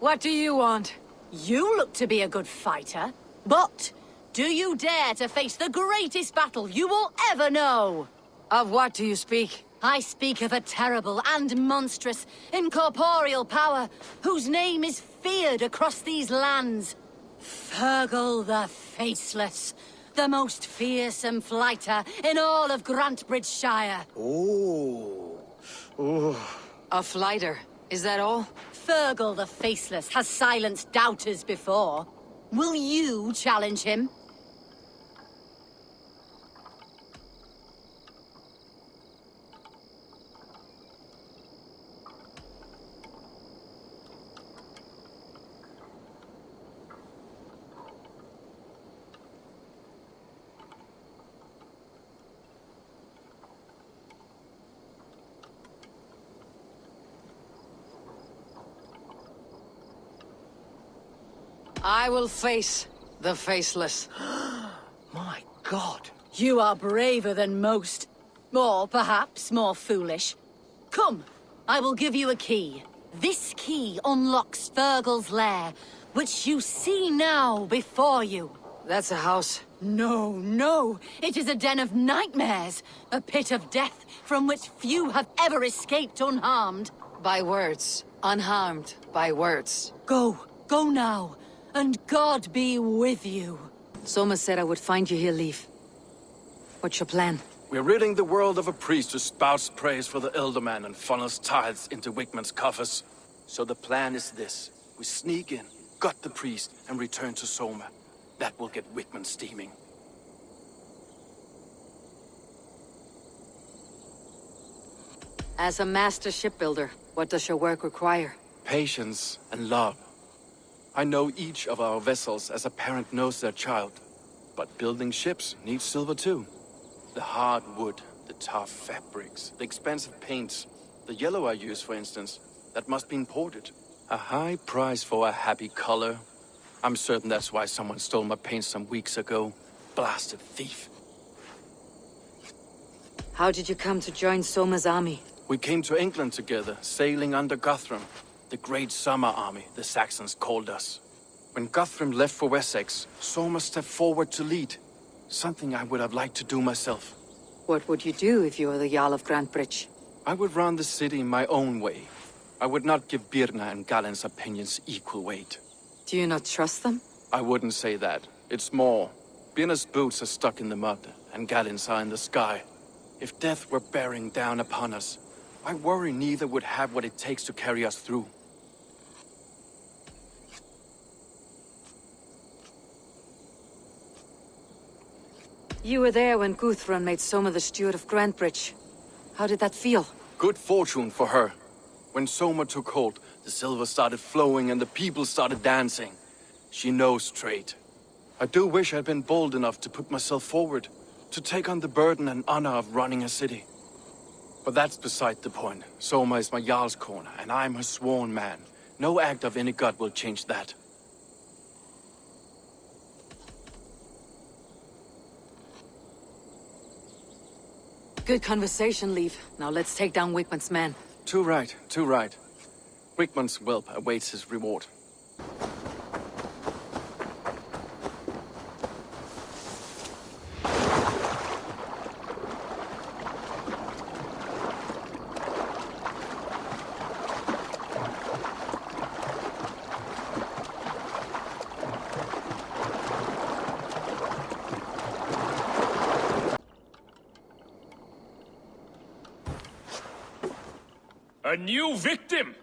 What do you want? You look to be a good fighter, but do you dare to face the greatest battle you will ever know? Of what do you speak? I speak of a terrible and monstrous, incorporeal power whose name is feared across these lands. Fergal the Faceless, the most fearsome fighter in all of Grantebridgeshire. Ooh. Ooh. A fighter, is that all? Fergal the Faceless has silenced doubters before. Will you challenge him? I will face the Faceless. My God. You are braver than most. Or perhaps more foolish. Come, I will give you a key. This key unlocks Fergal's lair, which you see now before you. That's a house. No, no. It is a den of nightmares. A pit of death from which few have ever escaped unharmed. By words. Unharmed by words. Go. Go now. And God be with you. Soma said I would find you here, Leaf. What's your plan? We're ridding the world of a priest who spouts praise for the Elderman and funnels tithes into Wickman's coffers. So the plan is this. We sneak in, gut the priest, and return to Soma. That will get Wickman steaming. As a master shipbuilder, what does your work require? Patience and love. I know each of our vessels as a parent knows their child. But building ships needs silver too. The hard wood, the tough fabrics, the expensive paints. The yellow I use, for instance, that must be imported. A high price for a happy color. I'm certain that's why someone stole my paint some weeks ago. Blasted thief. How did you come to join Soma's army? We came to England together, sailing under Guthrum. The Great Summer Army, the Saxons called us. When Guthrum left for Wessex, Soma stepped forward to lead. Something I would have liked to do myself. What would you do if you were the Jarl of Grantebridge? I would run the city my own way. I would not give Birna and Galen's opinions equal weight. Do you not trust them? I wouldn't say that. It's more. Birna's boots are stuck in the mud, and Galen's are in the sky. If death were bearing down upon us, I worry neither would have what it takes to carry us through. You were there when Guthrum made Soma the steward of Grantebridge. How did that feel? Good fortune for her. When Soma took hold, the silver started flowing and the people started dancing. She knows trade. I do wish I'd been bold enough to put myself forward, to take on the burden and honor of running a city. But that's beside the point. Soma is my Jarl's corner, and I'm her sworn man. No act of any god will change that. Good conversation, Leaf. Now let's take down Wickman's men. Too right, too right. Wickman's whelp awaits his reward. A new victim?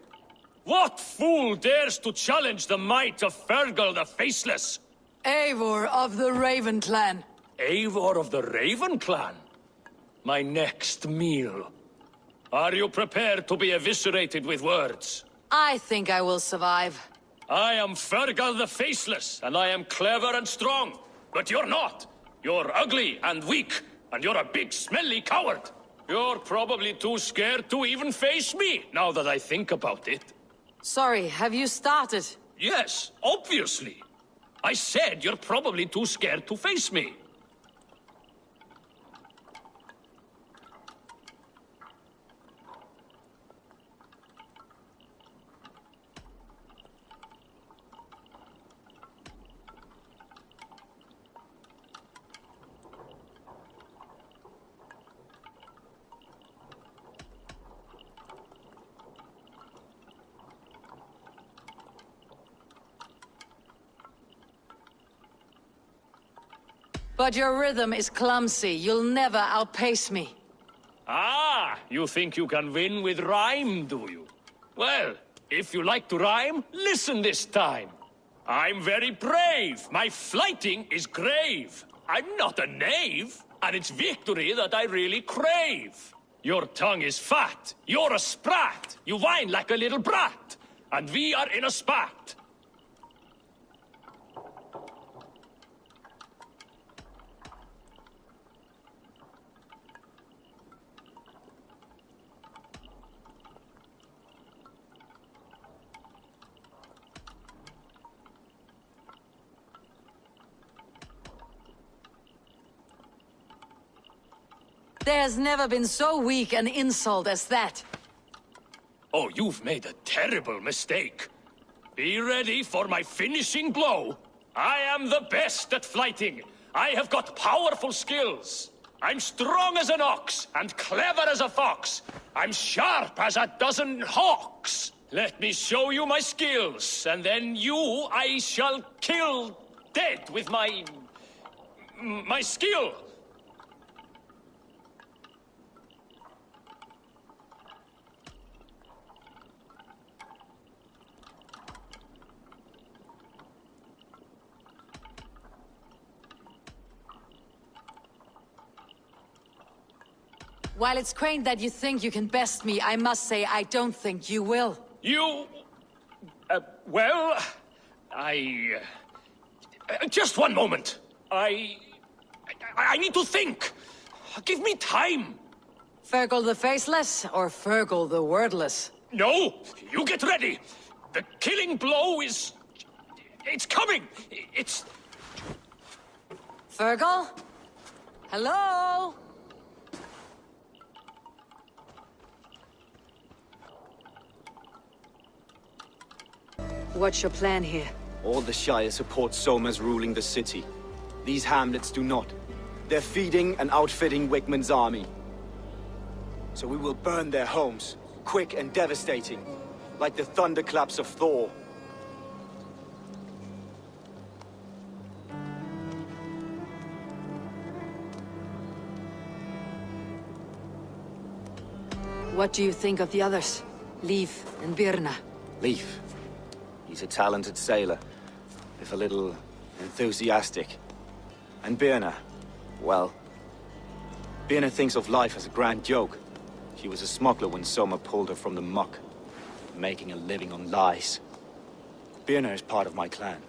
What fool dares to challenge the might of Fergal the Faceless? Eivor of the Raven Clan. Eivor of the Raven Clan? My next meal. Are you prepared to be eviscerated with words? I think I will survive. I am Fergal the Faceless, and I am clever and strong. But you're not. You're ugly and weak, and you're a big smelly coward. You're probably too scared to even face me, now that I think about it. Sorry, have you started? Yes, obviously. I said you're probably too scared to face me. But your rhythm is clumsy. You'll never outpace me. Ah, you think you can win with rhyme, do you? Well, if you like to rhyme, listen this time. I'm very brave. My flighting is grave. I'm not a knave, and it's victory that I really crave. Your tongue is fat. You're a sprat. You whine like a little brat. And we are in a spat. There's never been so weak an insult as that. Oh, you've made a terrible mistake. Be ready for my finishing blow. I am the best at flighting. I have got powerful skills. I'm strong as an ox and clever as a fox. I'm sharp as a dozen hawks. Let me show you my skills, and then you I shall kill dead with my skill. While it's quaint that you think you can best me, I must say I don't think you will. You... well... just one moment. I need to think. Give me time. Fergal the Faceless or Fergal the Wordless? No, you get ready. The killing blow is... it's coming. It's... Fergal? Hello? What's your plan here? All the Shire support Soma's ruling the city. These hamlets do not. They're feeding and outfitting Wickman's army. So we will burn their homes, quick and devastating, like the thunderclaps of Thor. What do you think of the others? Leif and Birna? Leif. He's a talented sailor, if a little enthusiastic. And Birna, well... Birna thinks of life as a grand joke. She was a smuggler when Soma pulled her from the muck, making a living on lies. Birna is part of my clan,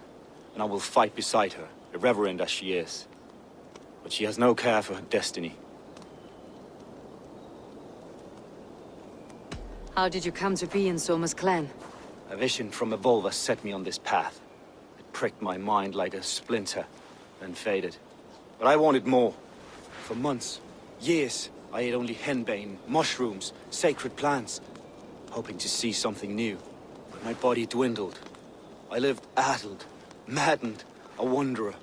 and I will fight beside her, irreverent as she is. But she has no care for her destiny. How did you come to be in Soma's clan? A vision from Evolva set me on this path. It pricked my mind like a splinter, then faded. But I wanted more. For months, years, I ate only henbane, mushrooms, sacred plants, hoping to see something new. But my body dwindled. I lived addled, maddened, a wanderer,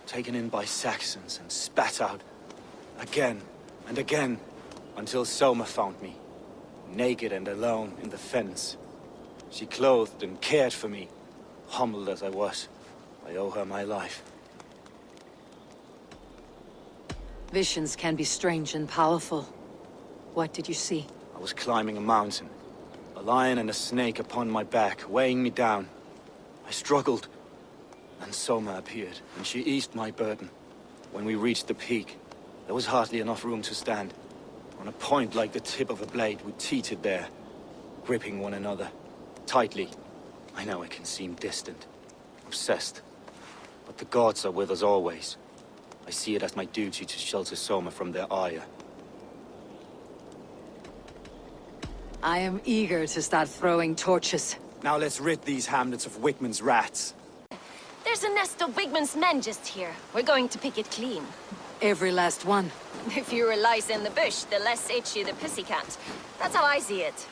taken in by Saxons and spat out again and again, until Soma found me, naked and alone in the fens. She clothed and cared for me, humbled as I was. I owe her my life. Visions can be strange and powerful. What did you see? I was climbing a mountain. A lion and a snake upon my back, weighing me down. I struggled. And Soma appeared, and she eased my burden. When we reached the peak, there was hardly enough room to stand. On a point like the tip of a blade, we teetered there, gripping one another. Tightly. I know it can seem distant, obsessed. But the gods are with us always. I see it as my duty to shelter Soma from their ire. I am eager to start throwing torches. Now let's rid these hamlets of Wickman's rats. There's a nest of Wigman's men just here. We're going to pick it clean. Every last one. The fewer lies in the bush, the less itchy the pussycat. That's how I see it.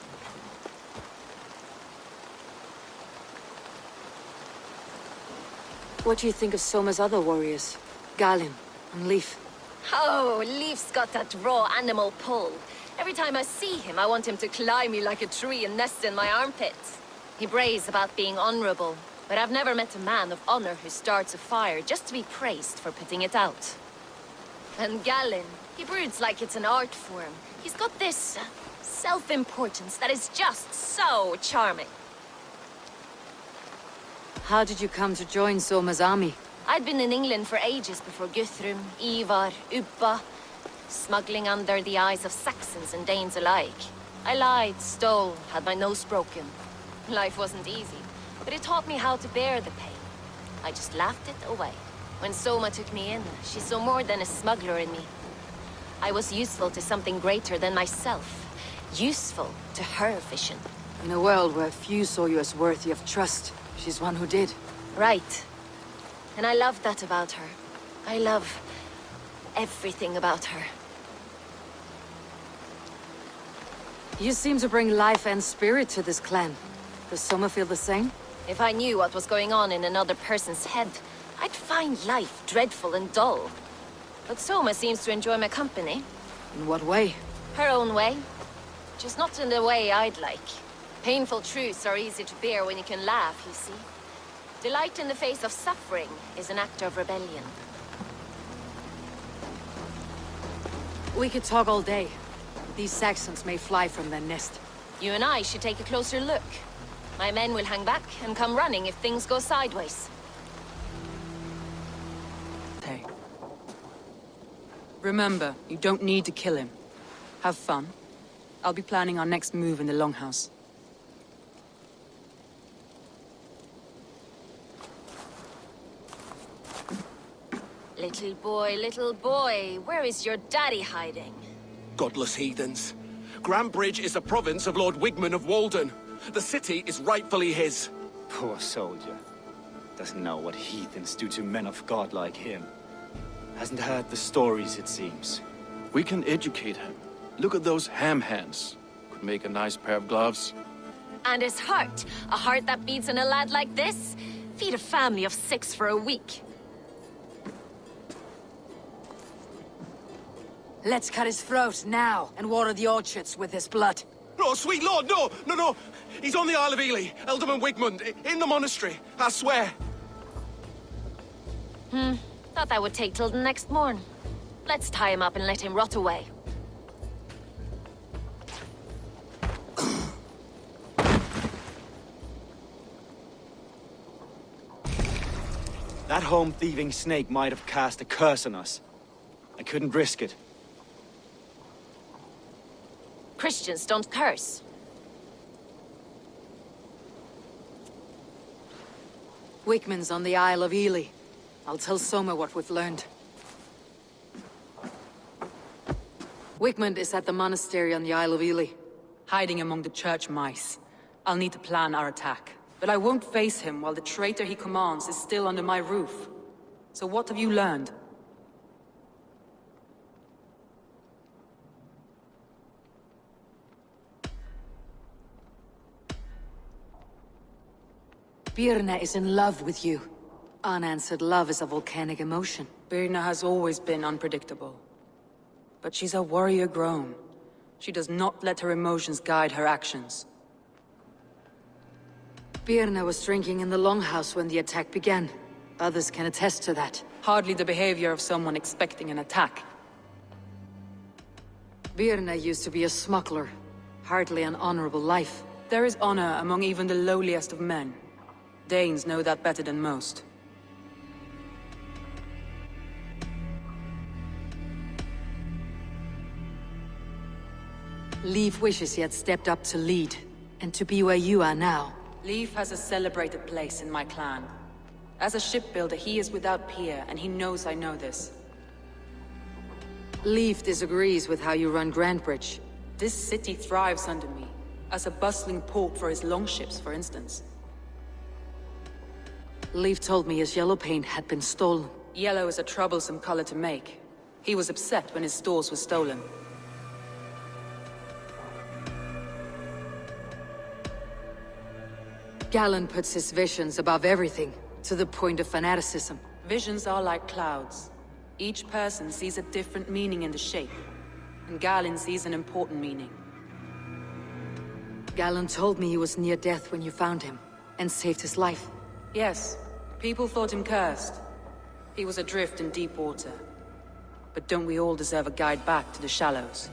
What do you think of Soma's other warriors? Galin and Leif? Oh, Leif's got that raw animal pull. Every time I see him, I want him to climb me like a tree and nest in my armpits. He brays about being honorable. But I've never met a man of honor who starts a fire just to be praised for putting it out. And Galen, he broods like it's an art form. He's got this self-importance that is just so charming. How did you come to join Soma's army? I'd been in England for ages before Guthrum, Ivar, Ubba, smuggling under the eyes of Saxons and Danes alike. I lied, stole, had my nose broken. Life wasn't easy, but it taught me how to bear the pain. I just laughed it away. When Soma took me in, she saw more than a smuggler in me. I was useful to something greater than myself. Useful to her vision. In a world where few saw you as worthy of trust, she's one who did. Right. And I love that about her. I love everything about her. You seem to bring life and spirit to this clan. Does Soma feel the same? If I knew what was going on in another person's head, I'd find life dreadful and dull. But Soma seems to enjoy my company. In what way? Her own way. Just not in the way I'd like. Painful truths are easy to bear when you can laugh, you see. Delight in the face of suffering is an act of rebellion. We could talk all day. These Saxons may fly from their nest. You and I should take a closer look. My men will hang back and come running if things go sideways. Hey. Remember, you don't need to kill him. Have fun. I'll be planning our next move in the Longhouse. Little boy, where is your daddy hiding? Godless heathens. Grambridge is a province of Lord Wigman of Walden. The city is rightfully his. Poor soldier. Doesn't know what heathens do to men of God like him. Hasn't heard the stories, it seems. We can educate him. Look at those ham hands. Could make a nice pair of gloves. And his heart. A heart that beats in a lad like this? Feed a family of 6 for a week. Let's cut his throat now and water the orchards with his blood. No, sweet lord, no! He's on the Isle of Ely, Ealdorman Wigmund, in the monastery, I swear. Thought that would take till the next morn. Let's tie him up and let him rot away. That home-thieving snake might have cast a curse on us. I couldn't risk it. Christians don't curse. Wickman's on the Isle of Ely. I'll tell Soma what we've learned. Wickman is at the monastery on the Isle of Ely. Hiding among the church mice. I'll need to plan our attack. But I won't face him while the traitor he commands is still under my roof. So what have you learned? Birna is in love with you. Unanswered love is a volcanic emotion. Birna has always been unpredictable. But she's a warrior grown. She does not let her emotions guide her actions. Birna was drinking in the Longhouse when the attack began. Others can attest to that. Hardly the behavior of someone expecting an attack. Birna used to be a smuggler. Hardly an honorable life. There is honor among even the lowliest of men. Danes know that better than most. Leif wishes he had stepped up to lead, and to be where you are now. Leif has a celebrated place in my clan. As a shipbuilder, he is without peer, and he knows I know this. Leif disagrees with how you run Grandbridge. This city thrives under me, as a bustling port for his longships, for instance. Leif told me his yellow paint had been stolen. Yellow is a troublesome color to make. He was upset when his stores were stolen. Galen puts his visions above everything, to the point of fanaticism. Visions are like clouds. Each person sees a different meaning in the shape, and Galen sees an important meaning. Galen told me he was near death when you found him, and saved his life. Yes, people thought him cursed. He was adrift in deep water. But don't we all deserve a guide back to the shallows?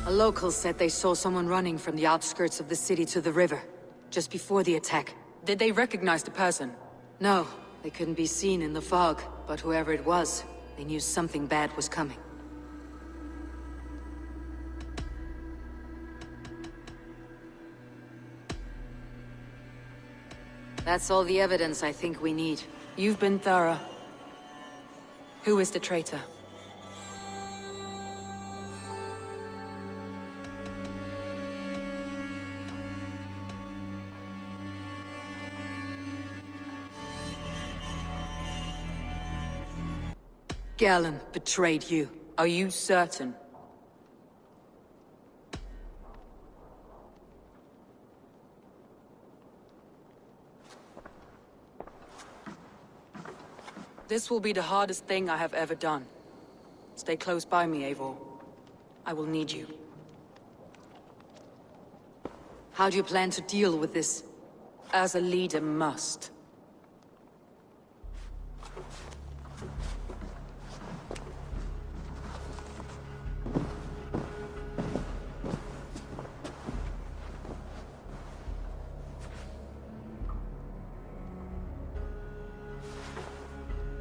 A local said they saw someone running from the outskirts of the city to the river, just before the attack. Did they recognize the person? No, they couldn't be seen in the fog, but whoever it was, they knew something bad was coming. That's all the evidence I think we need. You've been thorough. Who is the traitor? Galen betrayed you. Are you certain? This will be the hardest thing I have ever done. Stay close by me, Eivor. I will need you. How do you plan to deal with this? As a leader must.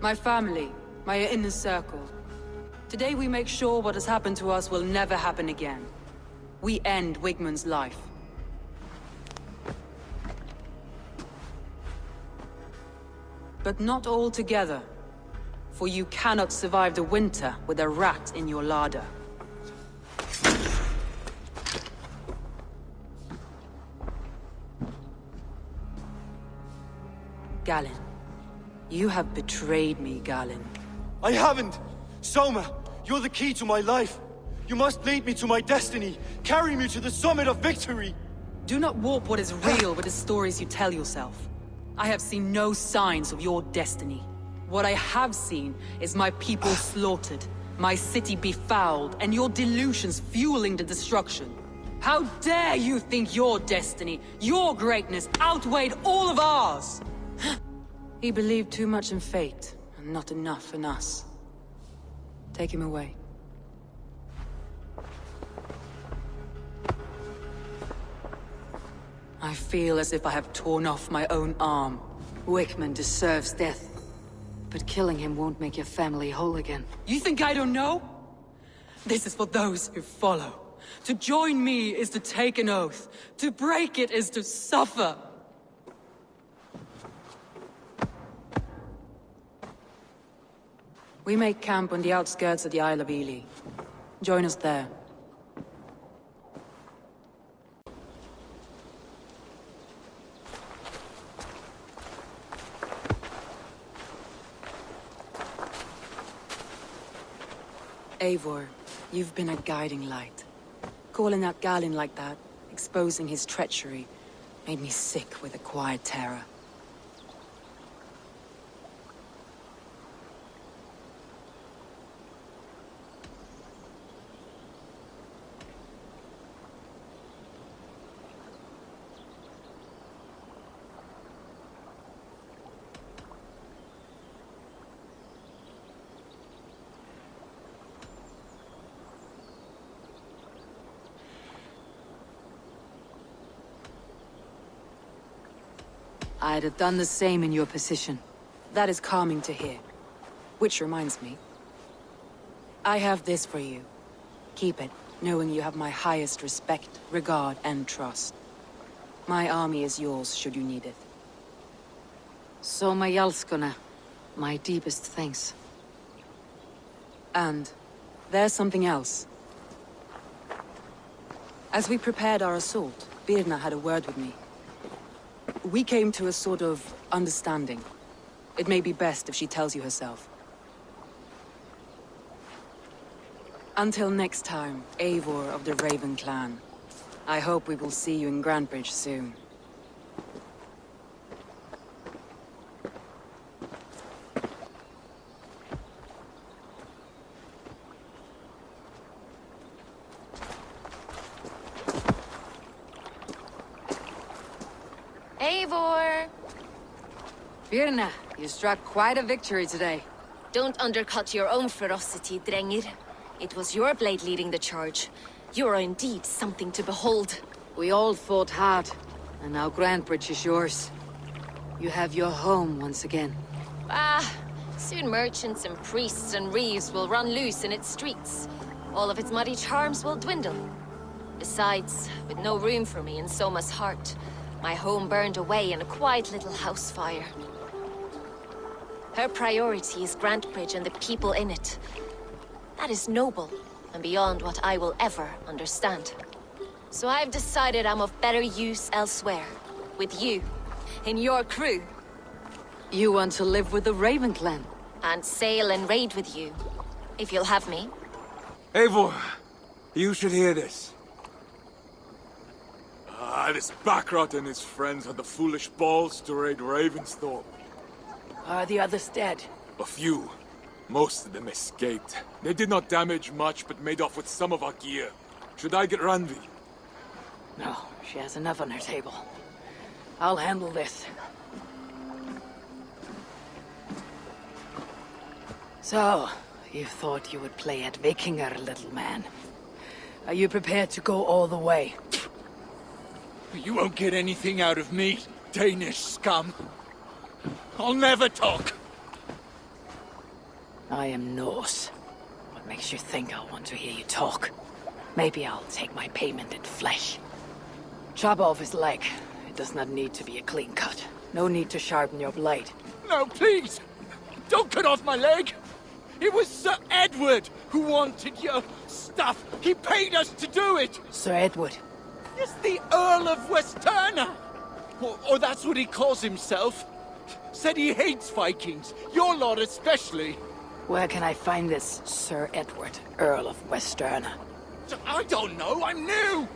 My family, my inner circle. Today we make sure what has happened to us will never happen again. We end Wigmund's life. But not all together. For you cannot survive the winter with a rat in your larder. Galen. You have betrayed me, Galen. I haven't! Soma, you're the key to my life. You must lead me to my destiny. Carry me to the summit of victory. Do not warp what is real with the stories you tell yourself. I have seen no signs of your destiny. What I have seen is my people slaughtered, my city befouled, and your delusions fueling the destruction. How dare you think your destiny, your greatness, outweighed all of ours? He believed too much in fate, and not enough in us. Take him away. I feel as if I have torn off my own arm. Wigmund deserves death. But killing him won't make your family whole again. You think I don't know? This is for those who follow. To join me is to take an oath. To break it is to suffer. We make camp on the outskirts of the Isle of Ely. Join us there. Eivor, you've been a guiding light. Calling out Galen like that, exposing his treachery, made me sick with a quiet terror. I'd have done the same in your position. That is calming to hear. Which reminds me. I have this for you. Keep it, knowing you have my highest respect, regard, and trust. My army is yours, should you need it. Soma Jalskona, my deepest thanks. And there's something else. As we prepared our assault, Birna had a word with me. We came to a sort of understanding. It may be best if she tells you herself. Until next time, Eivor of the Raven clan. I hope we will see you in Grandbridge soon. Birna, you struck quite a victory today. Don't undercut your own ferocity, Drengir. It was your blade leading the charge. You are indeed something to behold. We all fought hard, and now Grantebridge is yours. You have your home once again. Soon merchants and priests and reeves will run loose in its streets. All of its muddy charms will dwindle. Besides, with no room for me in Soma's heart, my home burned away in a quiet little house fire. Her priority is Grantebridge and the people in it. That is noble, and beyond what I will ever understand. So I've decided I'm of better use elsewhere. With you, in your crew. You want to live with the Raven clan? And sail and raid with you, if you'll have me. Eivor, you should hear this. This Backrot and his friends had the foolish balls to raid Ravensthorpe. Are the others dead? A few. Most of them escaped. They did not damage much, but made off with some of our gear. Should I get Randvi? No, she has enough on her table. I'll handle this. So, you thought you would play at Vikinger, little man. Are you prepared to go all the way? You won't get anything out of me, Danish scum. I'll never talk. I am Norse. What makes you think I'll want to hear you talk? Maybe I'll take my payment in flesh. Chop off his leg. It does not need to be a clean cut. No need to sharpen your blade. No, please! Don't cut off my leg! It was Sir Edward who wanted your stuff. He paid us to do it! Sir Edward. Yes, the Earl of Westerna! Or that's what he calls himself. Said he hates Vikings, your lot especially. Where can I find this Sir Edward, Earl of Westerna? I don't know, I'm new!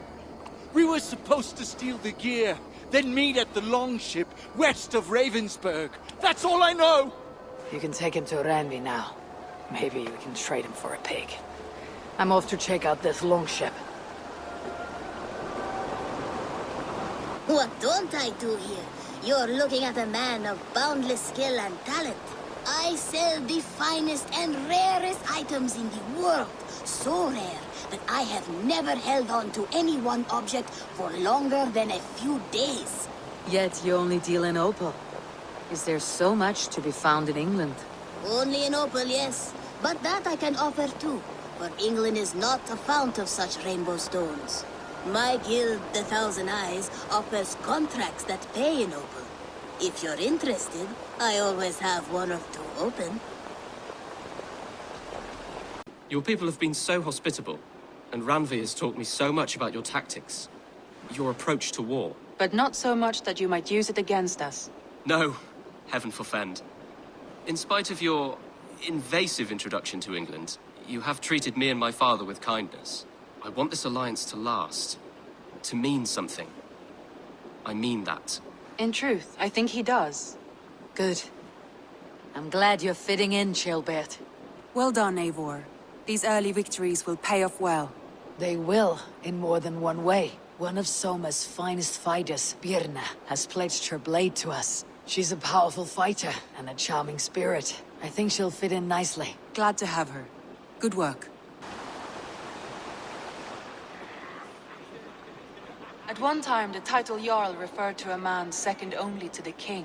We were supposed to steal the gear, then meet at the longship west of Ravensburg. That's all I know! You can take him to Randvi now. Maybe we can trade him for a pig. I'm off to check out this longship. What don't I do here? You're looking at a man of boundless skill and talent. I sell the finest and rarest items in the world. So rare that I have never held on to any one object for longer than a few days. Yet you only deal in opal. Is there so much to be found in England? Only in opal, yes. But that I can offer too. For England is not a fount of such rainbow stones. My guild, the Thousand Eyes, offers contracts that pay in opal. If you're interested, I always have one or two open. Your people have been so hospitable, and Randvi has taught me so much about your tactics, your approach to war. But not so much that you might use it against us. No, heaven forfend. In spite of your invasive introduction to England, you have treated me and my father with kindness. I want this alliance to last, to mean something. I mean that. In truth, I think he does. Good. I'm glad you're fitting in, Chilbert. Well done, Eivor. These early victories will pay off well. They will, in more than one way. One of Soma's finest fighters, Birna, has pledged her blade to us. She's a powerful fighter and a charming spirit. I think she'll fit in nicely. Glad to have her. Good work. At one time, the title Jarl referred to a man second only to the king.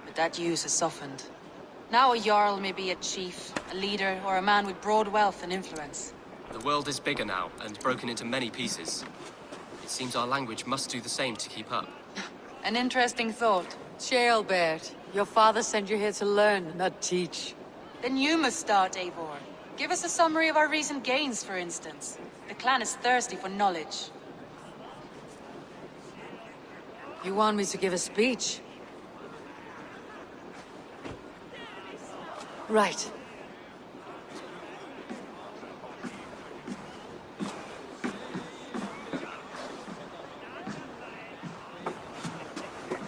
But that use has softened. Now a Jarl may be a chief, a leader, or a man with broad wealth and influence. The world is bigger now, and broken into many pieces. It seems our language must do the same to keep up. An interesting thought. Chilbert, your father sent you here to learn, not teach. Then you must start, Eivor. Give us a summary of our recent gains, for instance. The clan is thirsty for knowledge. You want me to give a speech? Right.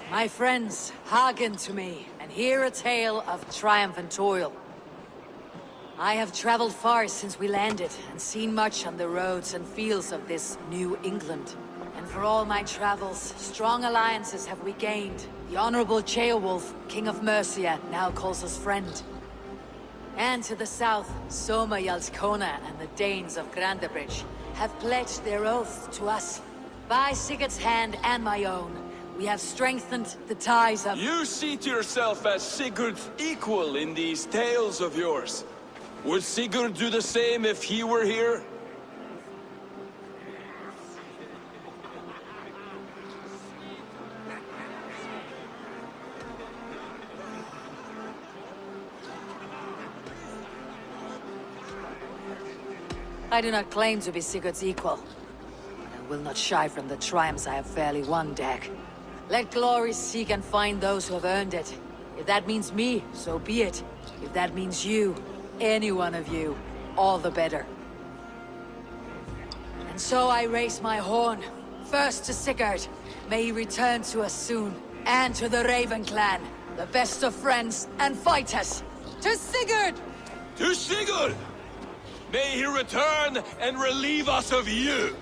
My friends, hearken to me, and hear a tale of triumph and toil. I have traveled far since we landed, and seen much on the roads and fields of this New England. And for all my travels, strong alliances have we gained, The Honorable Ceolwulf, King of Mercia, now calls us friend. And to the south, Soma Jarlskona and the Danes of Grandebridge have pledged their oath to us. By Sigurd's hand and my own, we have strengthened the ties of— You see to yourself as Sigurd's equal in these tales of yours. Would Sigurd do the same if he were here? I do not claim to be Sigurd's equal. I will not shy from the triumphs I have fairly won, Dag. Let glory seek and find those who have earned it. If that means me, so be it. If that means you, any one of you, all the better. And so I raise my horn. First to Sigurd. May he return to us soon. And to the Raven clan, the best of friends and fighters. To Sigurd! To Sigurd! May he return and relieve us of you!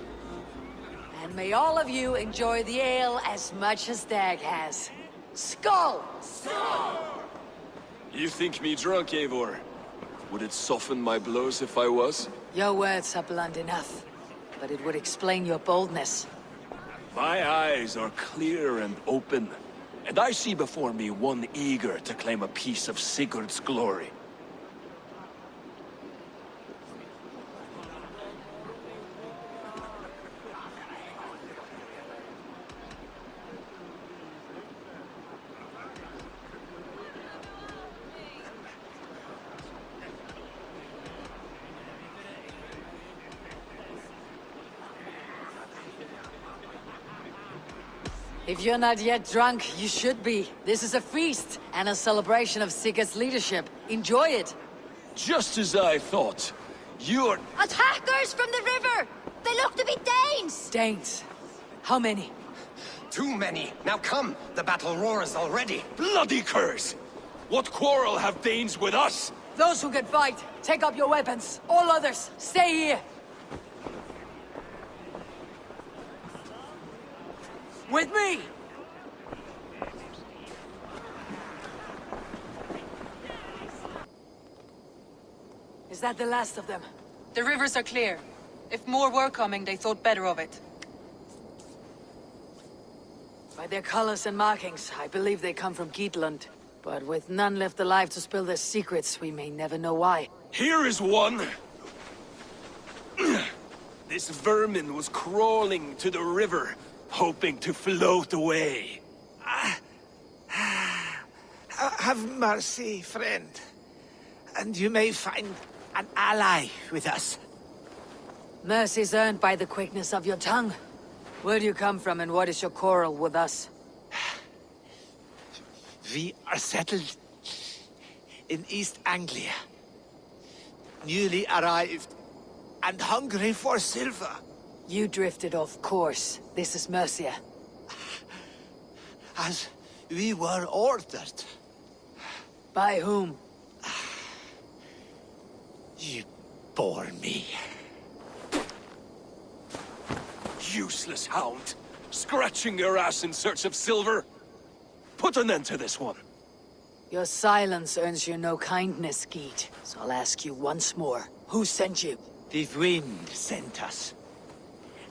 And may all of you enjoy the ale as much as Dag has. Skull! You think me drunk, Eivor? Would it soften my blows if I was? Your words are blunt enough, but it would explain your boldness. My eyes are clear and open, and I see before me one eager to claim a piece of Sigurd's glory. If you're not yet drunk, you should be. This is a feast and a celebration of Sigurd's leadership. Enjoy it. Just as I thought. You're... Attackers from the river! They look to be Danes! Danes. How many? Too many. Now come, the battle roars already. Bloody curse! What quarrel have Danes with us? Those who can fight, take up your weapons. All others, stay here. With me! Is that the last of them? The rivers are clear. If more were coming, they thought better of it. By their colors and markings, I believe they come from Geatland. But with none left alive to spill their secrets, we may never know why. Here is one! This vermin was crawling to the river, hoping to float away. Have mercy, friend. And you may find an ally with us. Mercy's earned by the quickness of your tongue. Where do you come from and what is your quarrel with us? We are settled in East Anglia. Newly arrived and hungry for silver. You drifted off course. This is Mercia. As we were ordered. By whom? You bore me. Useless hound! Scratching your ass in search of silver! Put an end to this one! Your silence earns you no kindness, Geet. So I'll ask you once more. Who sent you? The wind sent us.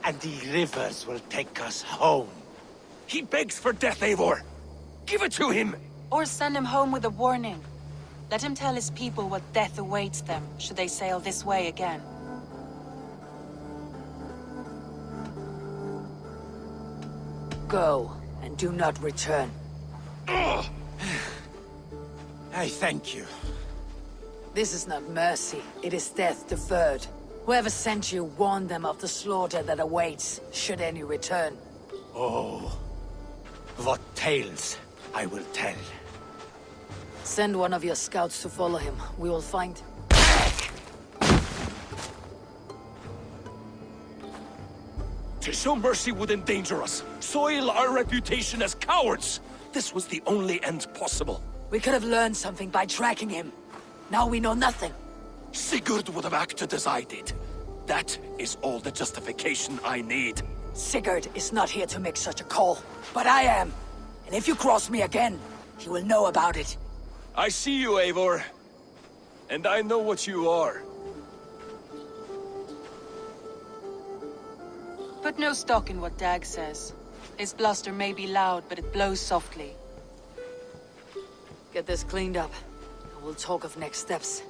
And the rivers will take us home. He begs for death, Eivor! Give it to him! Or send him home with a warning. Let him tell his people what death awaits them, should they sail this way again. Go, and do not return. I thank you. This is not mercy, it is death deferred. Whoever sent you warned them of the slaughter that awaits, should any return. Oh, what tales I will tell. Send one of your scouts to follow him. We will find... To show mercy would endanger us, soil our reputation as cowards. This was the only end possible. We could have learned something by tracking him. Now we know nothing. Sigurd would have acted as I did. That is all the justification I need. Sigurd is not here to make such a call, but I am. And if you cross me again, he will know about it. I see you, Eivor. And I know what you are. Put no stock in what Dag says. His bluster may be loud, but it blows softly. Get this cleaned up, and we'll talk of next steps.